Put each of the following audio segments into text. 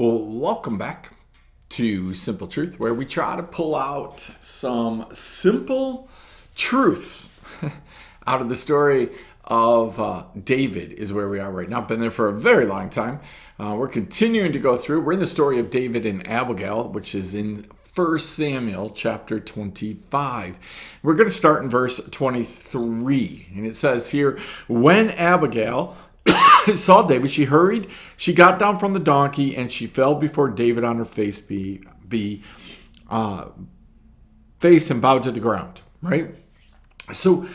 Well, welcome back to Simple Truth, where we try to pull out some simple truths out of the story of David is where we are right now. Been there for a very long time. We're continuing to go through. We're in the story of David and Abigail, which is in 1 Samuel chapter 25. We're going to start in verse 23. And it says here, when Abigail saw David, she hurried, she got down from the donkey, and she fell before David on her face, face and bowed to the ground, right? So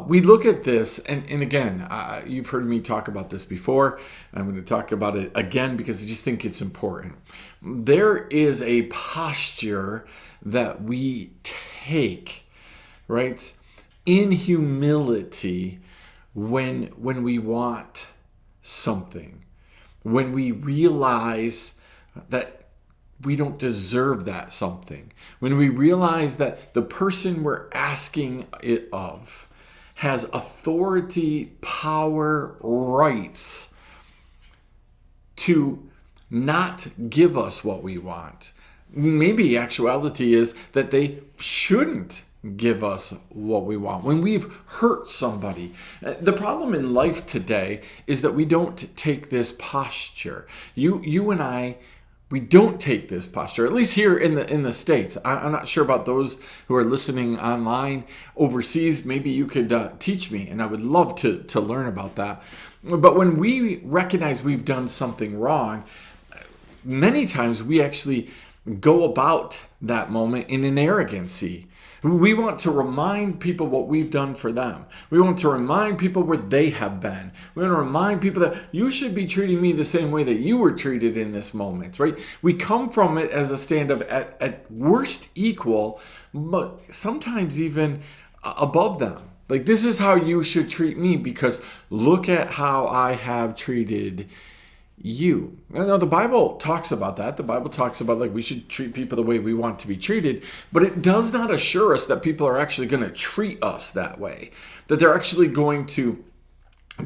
we look at this, and again, you've heard me talk about this before. I'm going to talk about it again because I just think it's important. There is a posture that we take, right, in humility when we want something, when we realize that we don't deserve that something, when we realize that the person we're asking it of has authority, power, rights to not give us what we want. Maybe actuality is that they shouldn't give us what we want. When we've hurt somebody, the problem in life today is that we don't take this posture. You and I, we don't take this posture, at least here in the States. I'm not sure about those who are listening online overseas. Maybe you could teach me, and I would love to learn about that. But when we recognize we've done something wrong, many times we actually go about that moment in an arrogancy. We want to remind people what we've done for them. We want to remind people where they have been. We want to remind people that you should be treating me the same way that you were treated in this moment, right? We come from it as a stand of at worst equal, but sometimes even above them. Like, this is how you should treat me because look at how I have treated you. Now, the Bible talks about that. The Bible talks about, like, we should treat people the way we want to be treated, but it does not assure us that people are actually going to treat us that way, that they're actually going to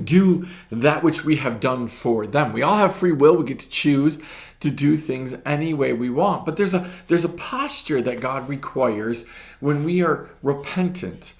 do that which we have done for them. We all have free will. We get to choose to do things any way we want, but there's a posture that God requires when we are repentant,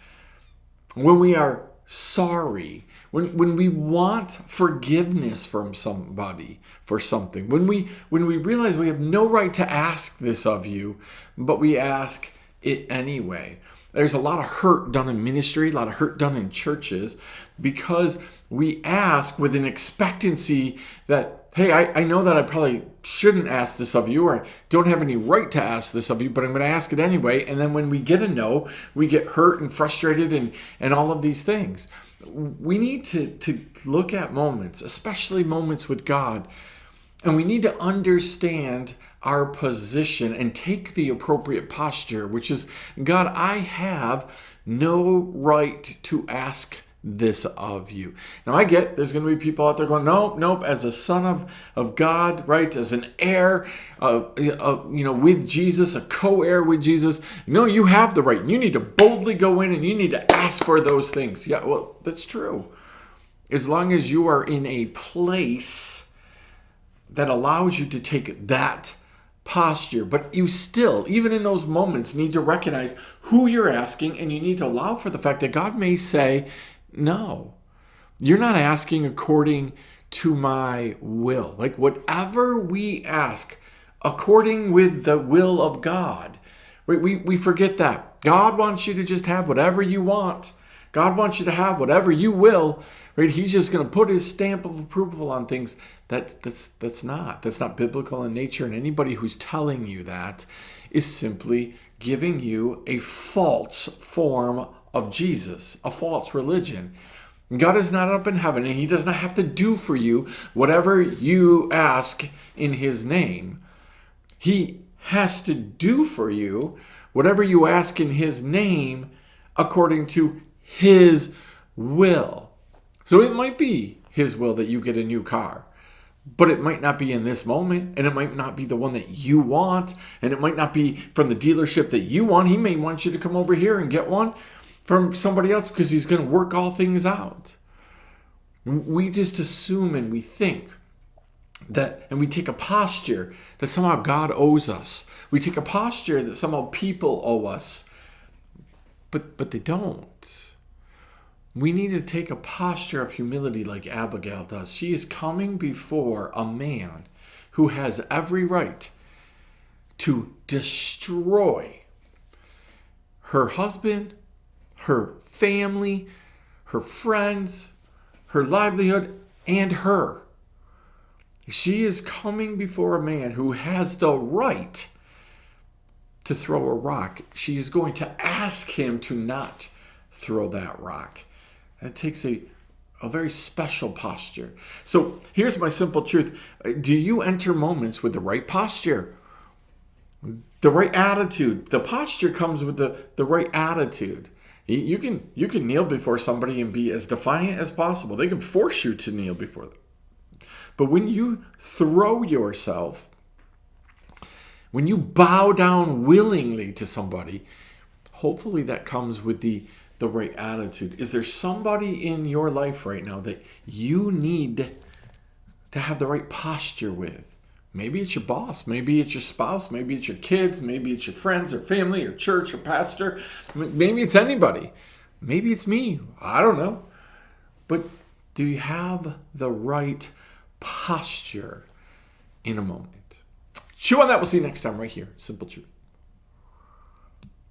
when we are sorry, when we want forgiveness from somebody for something, when we realize we have no right to ask this of you, but we ask it anyway. There's a lot of hurt done in ministry, a lot of hurt done in churches, because we ask with an expectancy that, hey, I know that I probably shouldn't ask this of you, or I don't have any right to ask this of you, but I'm going to ask it anyway. And then when we get a no, we get hurt and frustrated and all of these things. We need to look at moments, especially moments with God, and we need to understand our position and take the appropriate posture, which is, God, I have no right to ask this of you. Now, I get there's going to be people out there going, nope, as a son of God, right, as an heir, with Jesus, a co-heir with Jesus, no, you have the right. You need to boldly go in and you need to ask for those things. Yeah, well, that's true. As long as you are in a place that allows you to take that posture, but you still, even in those moments, need to recognize who you're asking, and you need to allow for the fact that God may say, no, you're not asking according to my will. Like, whatever we ask according with the will of God, we forget that. God wants you to just have whatever you want. God wants you to have whatever you will, right? He's just going to put his stamp of approval on things. That's not biblical in nature. And anybody who's telling you that is simply giving you a false form of Jesus, a false religion. God is not up in heaven, and he does not have to do for you whatever you ask in his name. He has to do for you whatever you ask in his name according to his will. So it might be his will that you get a new car, but it might not be in this moment, and it might not be the one that you want, and it might not be from the dealership that you want. He may want you to come over here and get one from somebody else because he's going to work all things out. We just assume and we think and we take a posture that somehow God owes us. We take a posture that somehow people owe us, but they don't. We need to take a posture of humility like Abigail does. She is coming before a man who has every right to destroy her husband, her family, her friends, her livelihood, and her. She is coming before a man who has the right to throw a rock. She is going to ask him to not throw that rock. That takes a very special posture. So here's my simple truth. Do you enter moments with the right posture? The right attitude. The posture comes with the right attitude. You can kneel before somebody and be as defiant as possible. They can force you to kneel before them. But when you throw yourself, when you bow down willingly to somebody, hopefully that comes with the right attitude. Is there somebody in your life right now that you need to have the right posture with? Maybe it's your boss, maybe it's your spouse, maybe it's your kids, maybe it's your friends or family or church or pastor, maybe it's anybody. Maybe it's me. I don't know. But do you have the right posture in a moment? Chew on that. We'll see you next time right here. Simple Truth.